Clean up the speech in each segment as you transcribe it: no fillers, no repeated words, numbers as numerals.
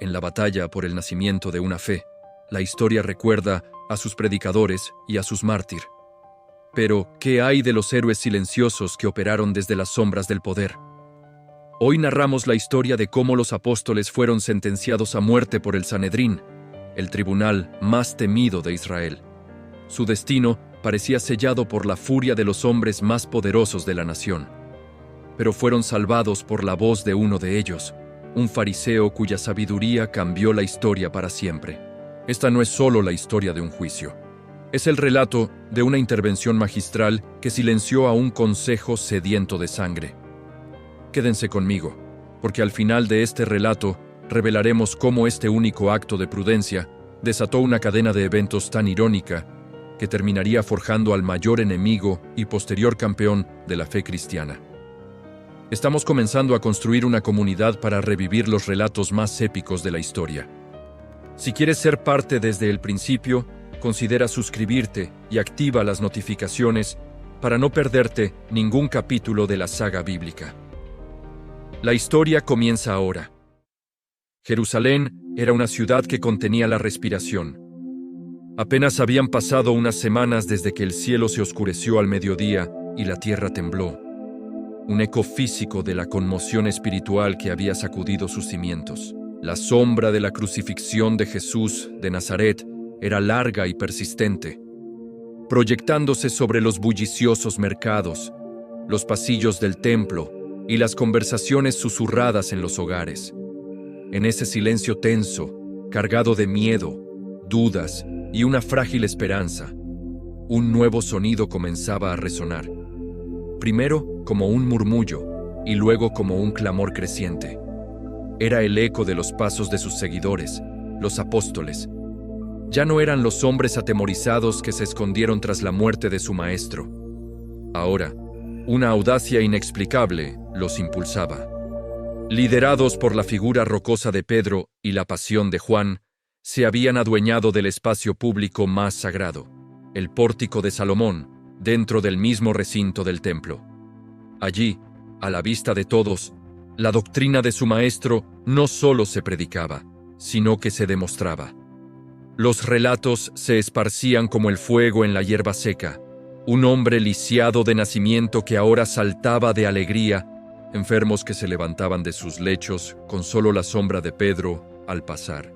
En la batalla por el nacimiento de una fe, la historia recuerda a sus predicadores y a sus mártires. Pero, ¿qué hay de los héroes silenciosos que operaron desde las sombras del poder? Hoy narramos la historia de cómo los apóstoles fueron sentenciados a muerte por el Sanedrín, el tribunal más temido de Israel. Su destino parecía sellado por la furia de los hombres más poderosos de la nación. Pero fueron salvados por la voz de uno de ellos, un fariseo cuya sabiduría cambió la historia para siempre. Esta no es solo la historia de un juicio. Es el relato de una intervención magistral que silenció a un consejo sediento de sangre. Quédense conmigo, porque al final de este relato revelaremos cómo este único acto de prudencia desató una cadena de eventos tan irónica que terminaría forjando al mayor enemigo y posterior campeón de la fe cristiana. Estamos comenzando a construir una comunidad para revivir los relatos más épicos de la historia. Si quieres ser parte desde el principio, considera suscribirte y activa las notificaciones para no perderte ningún capítulo de la saga bíblica. La historia comienza ahora. Jerusalén era una ciudad que contenía la respiración. Apenas habían pasado unas semanas desde que el cielo se oscureció al mediodía y la tierra tembló. Un eco físico de la conmoción espiritual que había sacudido sus cimientos. La sombra de la crucifixión de Jesús de Nazaret era larga y persistente, proyectándose sobre los bulliciosos mercados, los pasillos del templo y las conversaciones susurradas en los hogares. En ese silencio tenso, cargado de miedo, dudas y una frágil esperanza, un nuevo sonido comenzaba a resonar. Primero como un murmullo y luego como un clamor creciente. Era el eco de los pasos de sus seguidores, los apóstoles. Ya no eran los hombres atemorizados que se escondieron tras la muerte de su maestro. Ahora, una audacia inexplicable los impulsaba. Liderados por la figura rocosa de Pedro y la pasión de Juan, se habían adueñado del espacio público más sagrado, el pórtico de Salomón, dentro del mismo recinto del templo. Allí, a la vista de todos, la doctrina de su maestro no solo se predicaba, sino que se demostraba. Los relatos se esparcían como el fuego en la hierba seca. Un hombre lisiado de nacimiento que ahora saltaba de alegría, enfermos que se levantaban de sus lechos con solo la sombra de Pedro al pasar,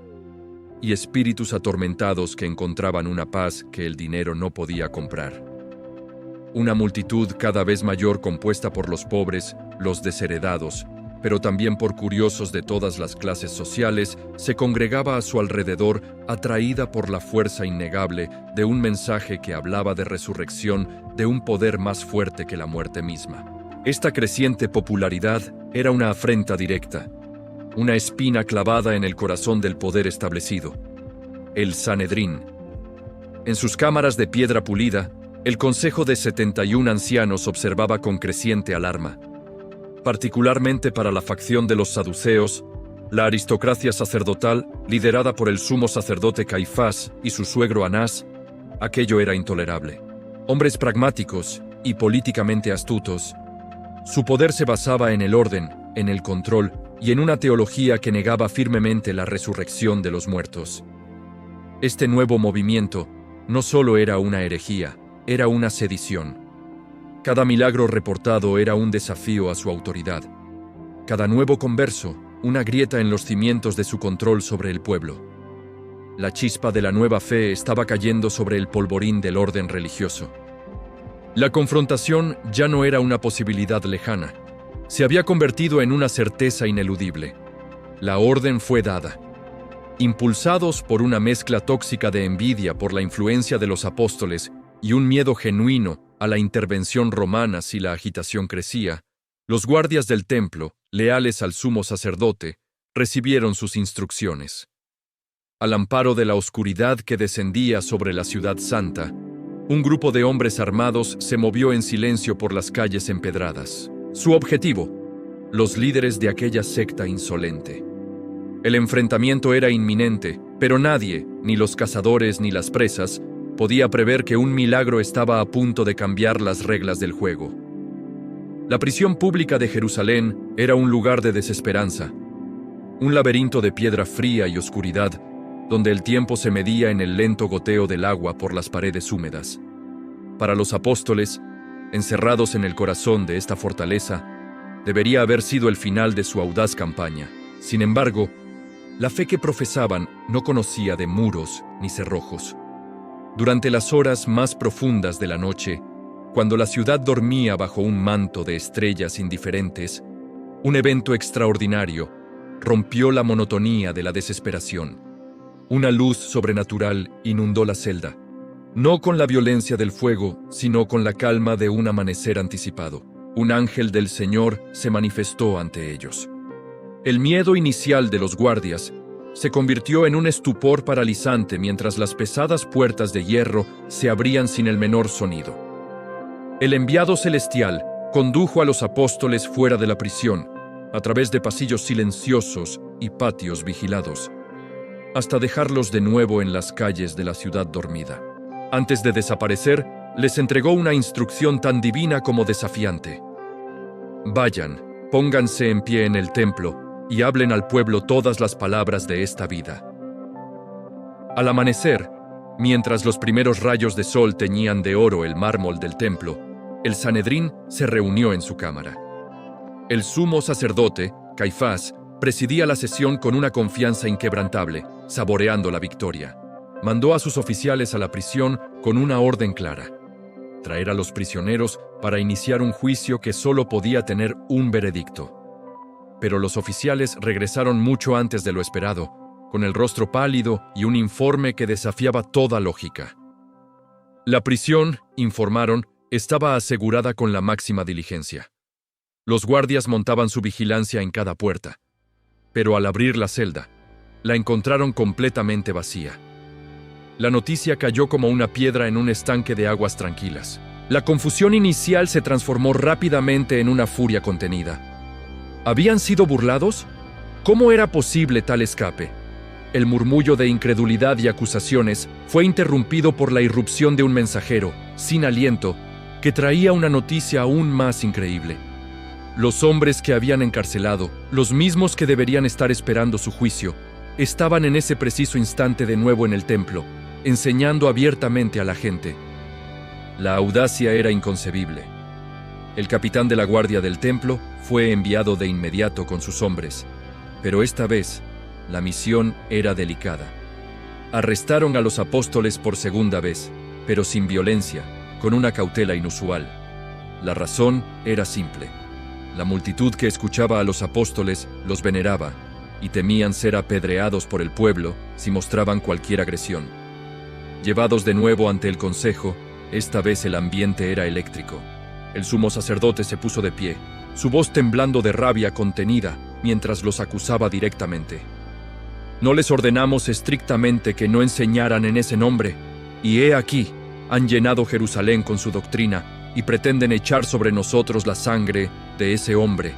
y espíritus atormentados que encontraban una paz que el dinero no podía comprar. Una multitud cada vez mayor compuesta por los pobres, los desheredados, pero también por curiosos de todas las clases sociales, se congregaba a su alrededor, atraída por la fuerza innegable de un mensaje que hablaba de resurrección, de un poder más fuerte que la muerte misma. Esta creciente popularidad era una afrenta directa, una espina clavada en el corazón del poder establecido, el Sanedrín. En sus cámaras de piedra pulida, el Consejo de 71 ancianos observaba con creciente alarma. Particularmente para la facción de los saduceos, la aristocracia sacerdotal, liderada por el sumo sacerdote Caifás y su suegro Anás, aquello era intolerable. Hombres pragmáticos y políticamente astutos, su poder se basaba en el orden, en el control y en una teología que negaba firmemente la resurrección de los muertos. Este nuevo movimiento no solo era una herejía, era una sedición. Cada milagro reportado era un desafío a su autoridad. Cada nuevo converso, una grieta en los cimientos de su control sobre el pueblo. La chispa de la nueva fe estaba cayendo sobre el polvorín del orden religioso. La confrontación ya no era una posibilidad lejana. Se había convertido en una certeza ineludible. La orden fue dada. Impulsados por una mezcla tóxica de envidia por la influencia de los apóstoles y un miedo genuino a la intervención romana si la agitación crecía, los guardias del templo, leales al sumo sacerdote, recibieron sus instrucciones. Al amparo de la oscuridad que descendía sobre la ciudad santa, un grupo de hombres armados se movió en silencio por las calles empedradas. Su objetivo, los líderes de aquella secta insolente. El enfrentamiento era inminente, pero nadie, ni los cazadores ni las presas, podía prever que un milagro estaba a punto de cambiar las reglas del juego. La prisión pública de Jerusalén era un lugar de desesperanza. un laberinto de piedra fría y oscuridad, donde el tiempo se medía en el lento goteo del agua por las paredes húmedas. Para los apóstoles, encerrados en el corazón de esta fortaleza, debería haber sido el final de su audaz campaña. Sin embargo, la fe que profesaban no conocía de muros ni cerrojos. Durante las horas más profundas de la noche, cuando la ciudad dormía bajo un manto de estrellas indiferentes, un evento extraordinario rompió la monotonía de la desesperación. Una luz sobrenatural inundó la celda, no con la violencia del fuego, sino con la calma de un amanecer anticipado. Un ángel del Señor se manifestó ante ellos. El miedo inicial de los guardias se convirtió en un estupor paralizante mientras las pesadas puertas de hierro se abrían sin el menor sonido. El enviado celestial condujo a los apóstoles fuera de la prisión, a través de pasillos silenciosos y patios vigilados, hasta dejarlos de nuevo en las calles de la ciudad dormida. Antes de desaparecer, les entregó una instrucción tan divina como desafiante. Vayan, pónganse en pie en el templo y hablen al pueblo todas las palabras de esta vida. Al amanecer, mientras los primeros rayos de sol teñían de oro el mármol del templo, el Sanedrín se reunió en su cámara. El sumo sacerdote, Caifás, presidía la sesión con una confianza inquebrantable, saboreando la victoria. Mandó a sus oficiales a la prisión con una orden clara: traer a los prisioneros para iniciar un juicio que solo podía tener un veredicto. Pero los oficiales regresaron mucho antes de lo esperado, con el rostro pálido y un informe que desafiaba toda lógica. La prisión, informaron, estaba asegurada con la máxima diligencia. Los guardias montaban su vigilancia en cada puerta, pero al abrir la celda, la encontraron completamente vacía. La noticia cayó como una piedra en un estanque de aguas tranquilas. La confusión inicial se transformó rápidamente en una furia contenida. ¿Habían sido burlados? ¿Cómo era posible tal escape? El murmullo de incredulidad y acusaciones fue interrumpido por la irrupción de un mensajero, sin aliento, que traía una noticia aún más increíble. Los hombres que habían encarcelado, los mismos que deberían estar esperando su juicio, estaban en ese preciso instante de nuevo en el templo, enseñando abiertamente a la gente. La audacia era inconcebible. El capitán de la guardia del templo fue enviado de inmediato con sus hombres, pero esta vez la misión era delicada. Arrestaron a los apóstoles por segunda vez, pero sin violencia, con una cautela inusual. La razón era simple. La multitud que escuchaba a los apóstoles los veneraba y temían ser apedreados por el pueblo si mostraban cualquier agresión. Llevados de nuevo ante el consejo, esta vez el ambiente era eléctrico. El sumo sacerdote se puso de pie, su voz temblando de rabia contenida mientras los acusaba directamente. «No les ordenamos estrictamente que no enseñaran en ese nombre, y he aquí, han llenado Jerusalén con su doctrina y pretenden echar sobre nosotros la sangre de ese hombre».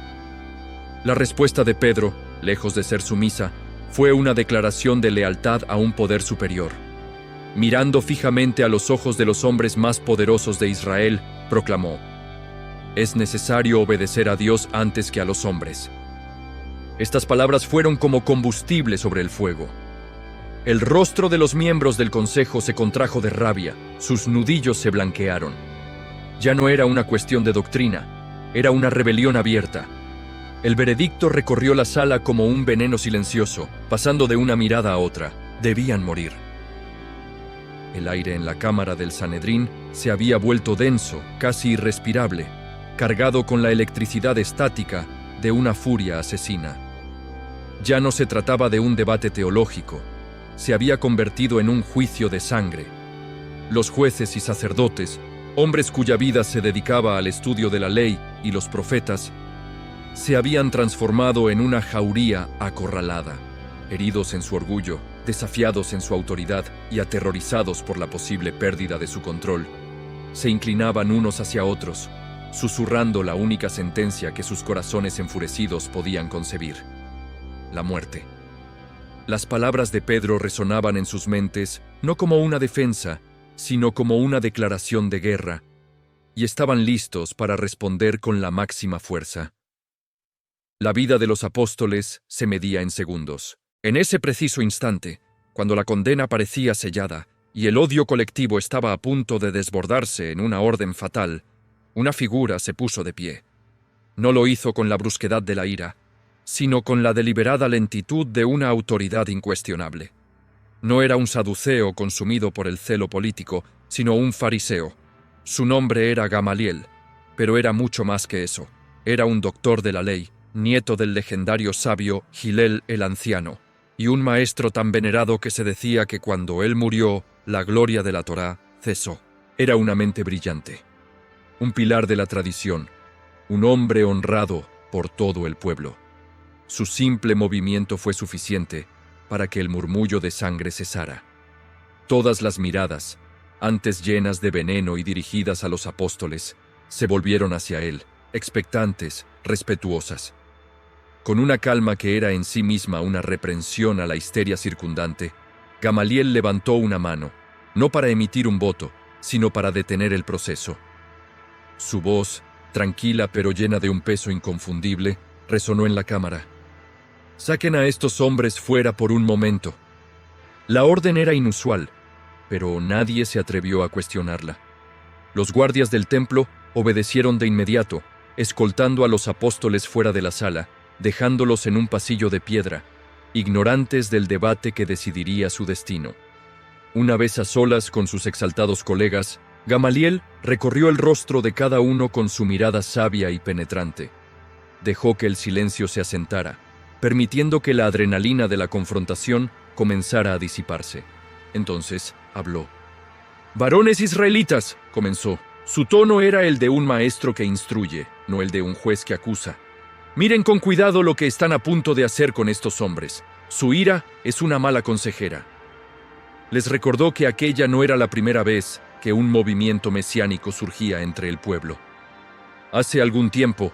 La respuesta de Pedro, lejos de ser sumisa, fue una declaración de lealtad a un poder superior. Mirando fijamente a los ojos de los hombres más poderosos de Israel, proclamó: «Es necesario obedecer a Dios antes que a los hombres». Estas palabras fueron como combustible sobre el fuego. El rostro de los miembros del consejo se contrajo de rabia, sus nudillos se blanquearon. Ya no era una cuestión de doctrina, era una rebelión abierta. El veredicto recorrió la sala como un veneno silencioso, pasando de una mirada a otra. Debían morir. El aire en la cámara del Sanedrín se había vuelto denso, casi irrespirable, cargado con la electricidad estática de una furia asesina. Ya no se trataba de un debate teológico, se había convertido en un juicio de sangre. Los jueces y sacerdotes, hombres cuya vida se dedicaba al estudio de la ley y los profetas, se habían transformado en una jauría acorralada, heridos en su orgullo, desafiados en su autoridad y aterrorizados por la posible pérdida de su control. Se inclinaban unos hacia otros, susurrando la única sentencia que sus corazones enfurecidos podían concebir: la muerte. Las palabras de Pedro resonaban en sus mentes no como una defensa, sino como una declaración de guerra, y estaban listos para responder con la máxima fuerza. La vida de los apóstoles se medía en segundos. En ese preciso instante, cuando la condena parecía sellada y el odio colectivo estaba a punto de desbordarse en una orden fatal, una figura se puso de pie. No lo hizo con la brusquedad de la ira, sino con la deliberada lentitud de una autoridad incuestionable. No era un saduceo consumido por el celo político, sino un fariseo. Su nombre era Gamaliel, pero era mucho más que eso. Era un doctor de la ley, nieto del legendario sabio Hillel el Anciano, y un maestro tan venerado que se decía que cuando él murió, la gloria de la Torá cesó. Era una mente brillante, un pilar de la tradición, un hombre honrado por todo el pueblo. Su simple movimiento fue suficiente para que el murmullo de sangre cesara. Todas las miradas, antes llenas de veneno y dirigidas a los apóstoles, se volvieron hacia él, expectantes, respetuosas. Con una calma que era en sí misma una reprensión a la histeria circundante, Gamaliel levantó una mano, no para emitir un voto, sino para detener el proceso. Su voz, tranquila pero llena de un peso inconfundible, resonó en la cámara. «Saquen a estos hombres fuera por un momento». La orden era inusual, pero nadie se atrevió a cuestionarla. Los guardias del templo obedecieron de inmediato, escoltando a los apóstoles fuera de la sala, dejándolos en un pasillo de piedra, ignorantes del debate que decidiría su destino. Una vez a solas con sus exaltados colegas, Gamaliel recorrió el rostro de cada uno con su mirada sabia y penetrante. Dejó que el silencio se asentara, permitiendo que la adrenalina de la confrontación comenzara a disiparse. Entonces habló. «Varones israelitas», comenzó. Su tono era el de un maestro que instruye, no el de un juez que acusa. «Miren con cuidado lo que están a punto de hacer con estos hombres. Su ira es una mala consejera». Les recordó que aquella no era la primera vez que un movimiento mesiánico surgía entre el pueblo. «Hace algún tiempo»,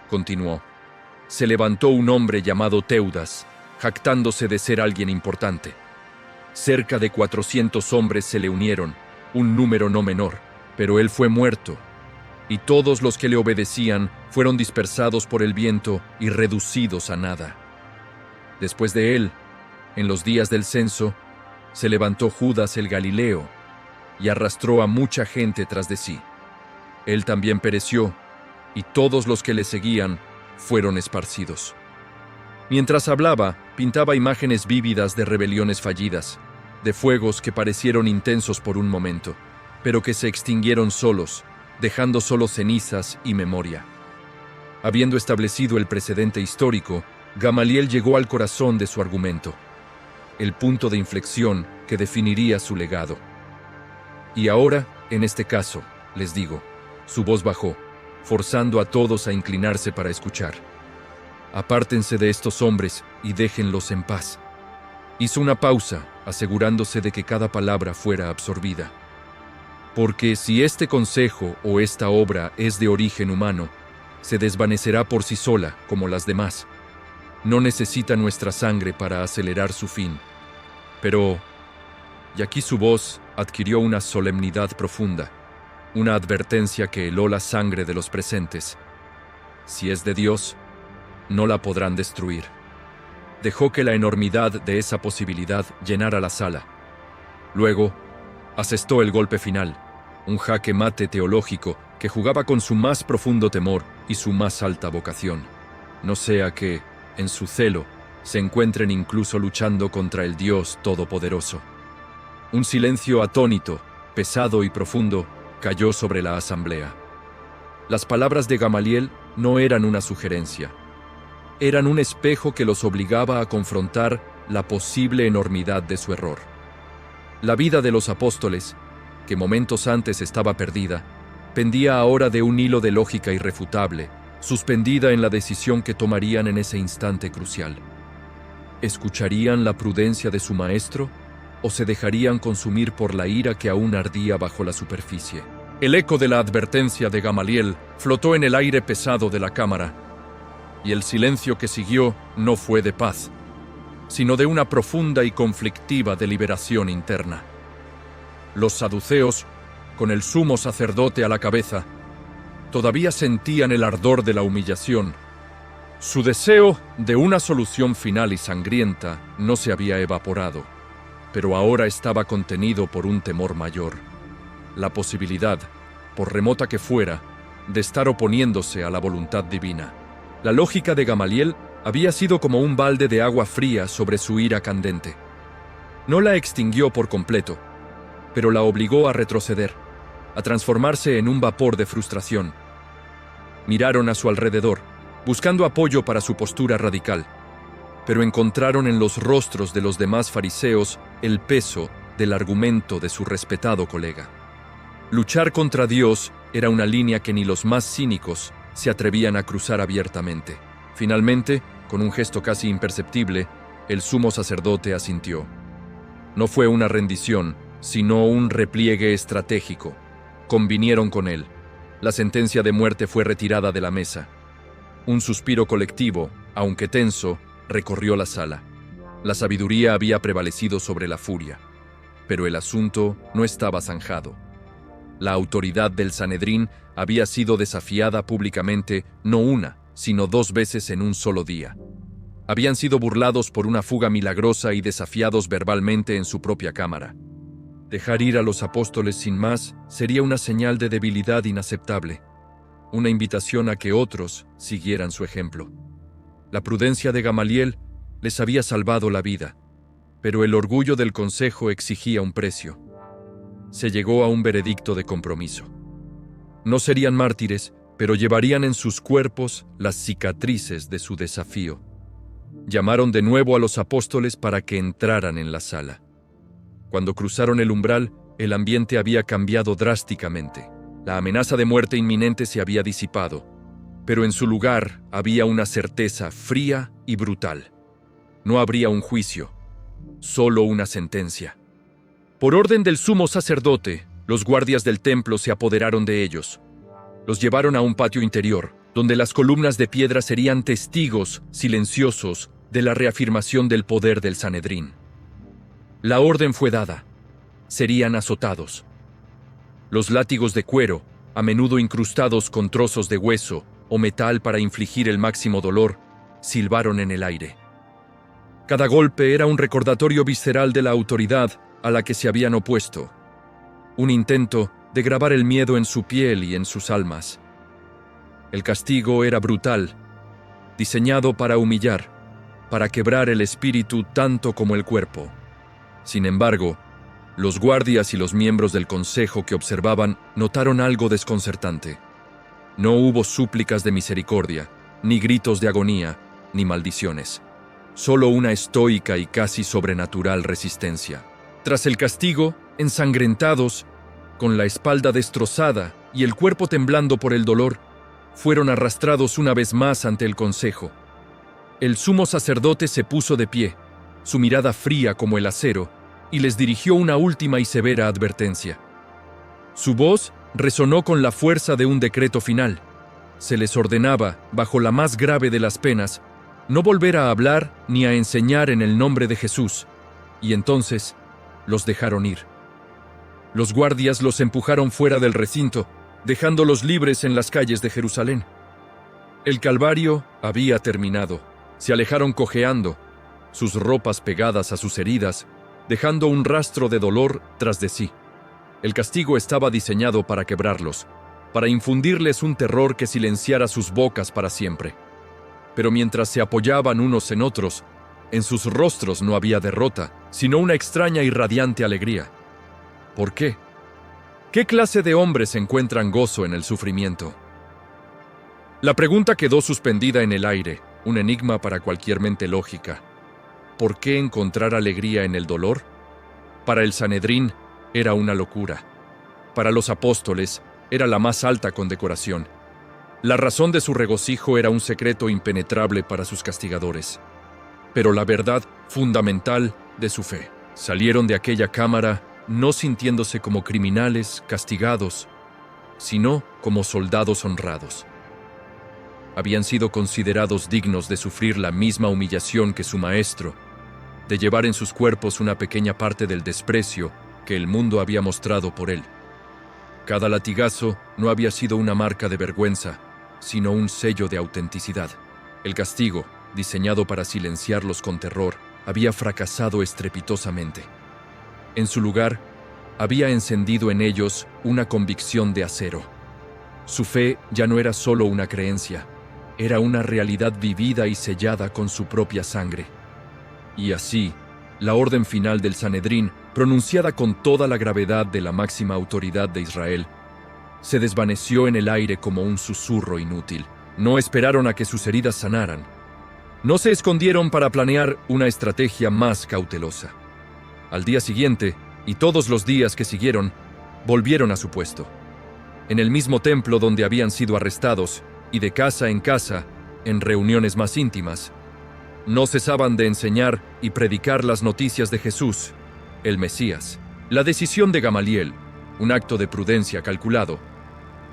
continuó, «se levantó un hombre llamado Teudas, jactándose de ser alguien importante. Cerca de 400 hombres se le unieron, un número no menor, pero él fue muerto, y todos los que le obedecían fueron dispersados por el viento y reducidos a nada. Después de él, en los días del censo, se levantó Judas el Galileo y arrastró a mucha gente tras de sí. Él también pereció, y todos los que le seguían fueron esparcidos». Mientras hablaba, pintaba imágenes vívidas de rebeliones fallidas, de fuegos que parecieron intensos por un momento, pero que se extinguieron solos, dejando solo cenizas y memoria. Habiendo establecido el precedente histórico, Gamaliel llegó al corazón de su argumento, el punto de inflexión que definiría su legado. «Y ahora, en este caso, les digo», su voz bajó, forzando a todos a inclinarse para escuchar. «Apártense de estos hombres y déjenlos en paz». Hizo una pausa, asegurándose de que cada palabra fuera absorbida. «Porque si este consejo o esta obra es de origen humano, se desvanecerá por sí sola, como las demás. No necesita nuestra sangre para acelerar su fin. Pero...» Y aquí su voz adquirió una solemnidad profunda, una advertencia que heló la sangre de los presentes. «Si es de Dios, no la podrán destruir». Dejó que la enormidad de esa posibilidad llenara la sala. Luego, asestó el golpe final, un jaque mate teológico que jugaba con su más profundo temor y su más alta vocación. No sea que, en su celo, se encuentren incluso luchando contra el Dios Todopoderoso. Un silencio atónito, pesado y profundo, cayó sobre la asamblea. Las palabras de Gamaliel no eran una sugerencia. Eran un espejo que los obligaba a confrontar la posible enormidad de su error. La vida de los apóstoles, que momentos antes estaba perdida, pendía ahora de un hilo de lógica irrefutable, suspendida en la decisión que tomarían en ese instante crucial. ¿Escucharían la prudencia de su maestro o se dejarían consumir por la ira que aún ardía bajo la superficie? El eco de la advertencia de Gamaliel flotó en el aire pesado de la cámara, y el silencio que siguió no fue de paz, sino de una profunda y conflictiva deliberación interna. Los saduceos, con el sumo sacerdote a la cabeza, todavía sentían el ardor de la humillación, Su deseo de una solución final y sangrienta no se había evaporado, pero ahora estaba contenido por un temor mayor: la posibilidad, por remota que fuera, de estar oponiéndose a la voluntad divina. La lógica de Gamaliel había sido como un balde de agua fría sobre su ira candente. No la extinguió por completo, pero la obligó a retroceder, a transformarse en un vapor de frustración. Miraron a su alrededor, buscando apoyo para su postura radical, pero encontraron en los rostros de los demás fariseos el peso del argumento de su respetado colega. Luchar contra Dios era una línea que ni los más cínicos se atrevían a cruzar abiertamente. Finalmente, con un gesto casi imperceptible, el sumo sacerdote asintió. No fue una rendición, sino un repliegue estratégico. Convinieron con él. La sentencia de muerte fue retirada de la mesa. Un suspiro colectivo, aunque tenso, recorrió la sala. La sabiduría había prevalecido sobre la furia, pero el asunto no estaba zanjado. La autoridad del Sanedrín había sido desafiada públicamente no una, sino 2 veces en un solo día. Habían sido burlados por una fuga milagrosa y desafiados verbalmente en su propia cámara. Dejar ir a los apóstoles sin más sería una señal de debilidad inaceptable, una invitación a que otros siguieran su ejemplo. La prudencia de Gamaliel les había salvado la vida, pero el orgullo del consejo exigía un precio. Se llegó a un veredicto de compromiso. No serían mártires, pero llevarían en sus cuerpos las cicatrices de su desafío. Llamaron de nuevo a los apóstoles para que entraran en la sala. Cuando cruzaron el umbral, el ambiente había cambiado drásticamente. La amenaza de muerte inminente se había disipado, pero en su lugar había una certeza fría y brutal. No habría un juicio, solo una sentencia. Por orden del sumo sacerdote, los guardias del templo se apoderaron de ellos. Los llevaron a un patio interior, donde las columnas de piedra serían testigos silenciosos de la reafirmación del poder del Sanedrín. La orden fue dada. Serían azotados. Los látigos de cuero, a menudo incrustados con trozos de hueso o metal para infligir el máximo dolor, silbaron en el aire. Cada golpe era un recordatorio visceral de la autoridad a la que se habían opuesto, un intento de grabar el miedo en su piel y en sus almas. El castigo era brutal, diseñado para humillar, para quebrar el espíritu tanto como el cuerpo. Sin embargo, los guardias y los miembros del consejo que observaban notaron algo desconcertante. No hubo súplicas de misericordia, ni gritos de agonía, ni maldiciones. Solo una estoica y casi sobrenatural resistencia. Tras el castigo, ensangrentados, con la espalda destrozada y el cuerpo temblando por el dolor, fueron arrastrados una vez más ante el consejo. El sumo sacerdote se puso de pie, su mirada fría como el acero, y les dirigió una última y severa advertencia. Su voz resonó con la fuerza de un decreto final. Se les ordenaba, bajo la más grave de las penas, no volver a hablar ni a enseñar en el nombre de Jesús, y entonces los dejaron ir. Los guardias los empujaron fuera del recinto, dejándolos libres en las calles de Jerusalén. El calvario había terminado. Se alejaron cojeando, sus ropas pegadas a sus heridas, dejando un rastro de dolor tras de sí. El castigo estaba diseñado para quebrarlos, para infundirles un terror que silenciara sus bocas para siempre. Pero mientras se apoyaban unos en otros, en sus rostros no había derrota, sino una extraña y radiante alegría. ¿Por qué? ¿Qué clase de hombres encuentran gozo en el sufrimiento? La pregunta quedó suspendida en el aire, un enigma para cualquier mente lógica. ¿Por qué encontrar alegría en el dolor? Para el Sanedrín era una locura. Para los apóstoles era la más alta condecoración. La razón de su regocijo era un secreto impenetrable para sus castigadores. Pero la verdad fundamental de su fe. Salieron de aquella cámara no sintiéndose como criminales castigados, sino como soldados honrados. Habían sido considerados dignos de sufrir la misma humillación que su maestro, de llevar en sus cuerpos una pequeña parte del desprecio que el mundo había mostrado por él. Cada latigazo no había sido una marca de vergüenza, sino un sello de autenticidad. El castigo, diseñado para silenciarlos con terror, había fracasado estrepitosamente. En su lugar, había encendido en ellos una convicción de acero. Su fe ya no era solo una creencia, era una realidad vivida y sellada con su propia sangre. Y así, la orden final del Sanedrín, pronunciada con toda la gravedad de la máxima autoridad de Israel, se desvaneció en el aire como un susurro inútil. No esperaron a que sus heridas sanaran. No se escondieron para planear una estrategia más cautelosa. Al día siguiente, y todos los días que siguieron, volvieron a su puesto. En el mismo templo donde habían sido arrestados, y de casa en casa, en reuniones más íntimas, no cesaban de enseñar y predicar las noticias de Jesús, el Mesías. La decisión de Gamaliel, un acto de prudencia calculado,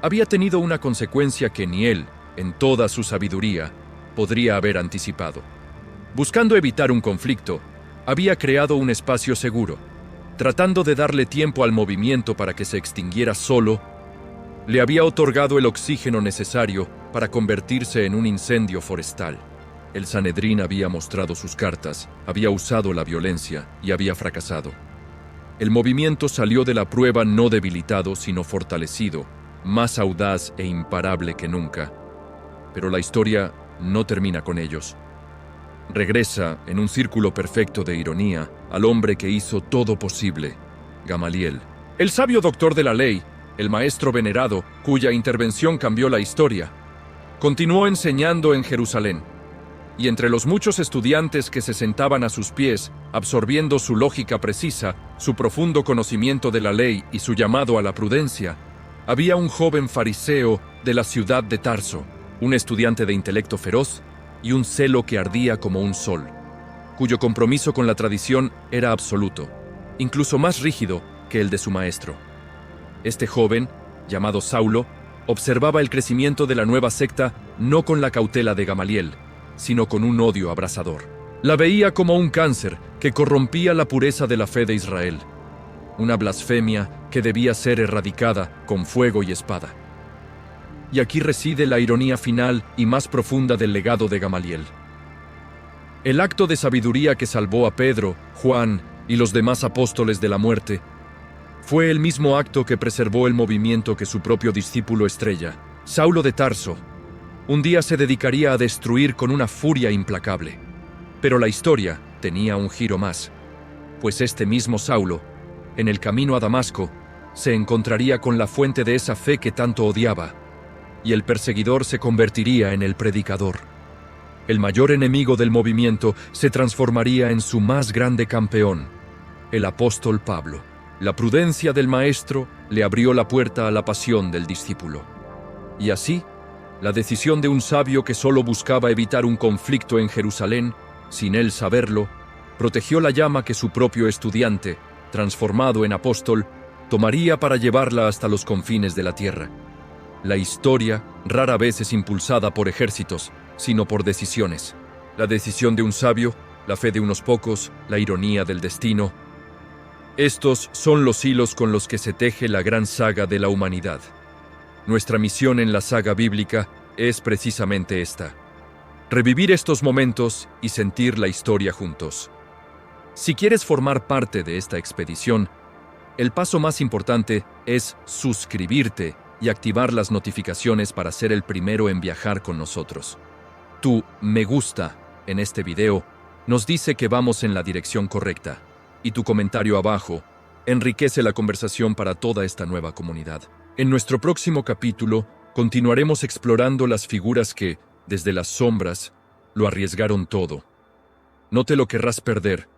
había tenido una consecuencia que ni él, en toda su sabiduría, podría haber anticipado. Buscando evitar un conflicto, había creado un espacio seguro. Tratando de darle tiempo al movimiento para que se extinguiera solo, le había otorgado el oxígeno necesario para convertirse en un incendio forestal. El Sanedrín había mostrado sus cartas, había usado la violencia y había fracasado. El movimiento salió de la prueba no debilitado, sino fortalecido, más audaz e imparable que nunca. Pero la historia no termina con ellos. Regresa, en un círculo perfecto de ironía, al hombre que hizo todo posible, Gamaliel. El sabio doctor de la ley, el maestro venerado, cuya intervención cambió la historia, continuó enseñando en Jerusalén. Y entre los muchos estudiantes que se sentaban a sus pies, absorbiendo su lógica precisa, su profundo conocimiento de la ley y su llamado a la prudencia, había un joven fariseo de la ciudad de Tarso, un estudiante de intelecto feroz y un celo que ardía como un sol, cuyo compromiso con la tradición era absoluto, incluso más rígido que el de su maestro. Este joven, llamado Saulo, observaba el crecimiento de la nueva secta no con la cautela de Gamaliel, sino con un odio abrasador. La veía como un cáncer que corrompía la pureza de la fe de Israel, una blasfemia que debía ser erradicada con fuego y espada. Y aquí reside la ironía final y más profunda del legado de Gamaliel. El acto de sabiduría que salvó a Pedro, Juan y los demás apóstoles de la muerte fue el mismo acto que preservó el movimiento que su propio discípulo estrella, Saulo de Tarso, un día se dedicaría a destruir con una furia implacable. Pero la historia tenía un giro más, pues este mismo Saulo, en el camino a Damasco, se encontraría con la fuente de esa fe que tanto odiaba, y el perseguidor se convertiría en el predicador. El mayor enemigo del movimiento se transformaría en su más grande campeón, el apóstol Pablo. La prudencia del maestro le abrió la puerta a la pasión del discípulo. Y así, la decisión de un sabio que solo buscaba evitar un conflicto en Jerusalén, sin él saberlo, protegió la llama que su propio estudiante, transformado en apóstol, tomaría para llevarla hasta los confines de la tierra. La historia rara vez es impulsada por ejércitos, sino por decisiones. La decisión de un sabio, la fe de unos pocos, la ironía del destino. Estos son los hilos con los que se teje la gran saga de la humanidad. Nuestra misión en la saga bíblica es precisamente esta: revivir estos momentos y sentir la historia juntos. Si quieres formar parte de esta expedición, el paso más importante es suscribirte y activar las notificaciones para ser el primero en viajar con nosotros. Tu me gusta en este video nos dice que vamos en la dirección correcta, y tu comentario abajo enriquece la conversación para toda esta nueva comunidad. En nuestro próximo capítulo continuaremos explorando las figuras que, desde las sombras, lo arriesgaron todo. No te lo querrás perder.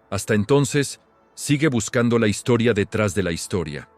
Hasta entonces, sigue buscando la historia detrás de la historia.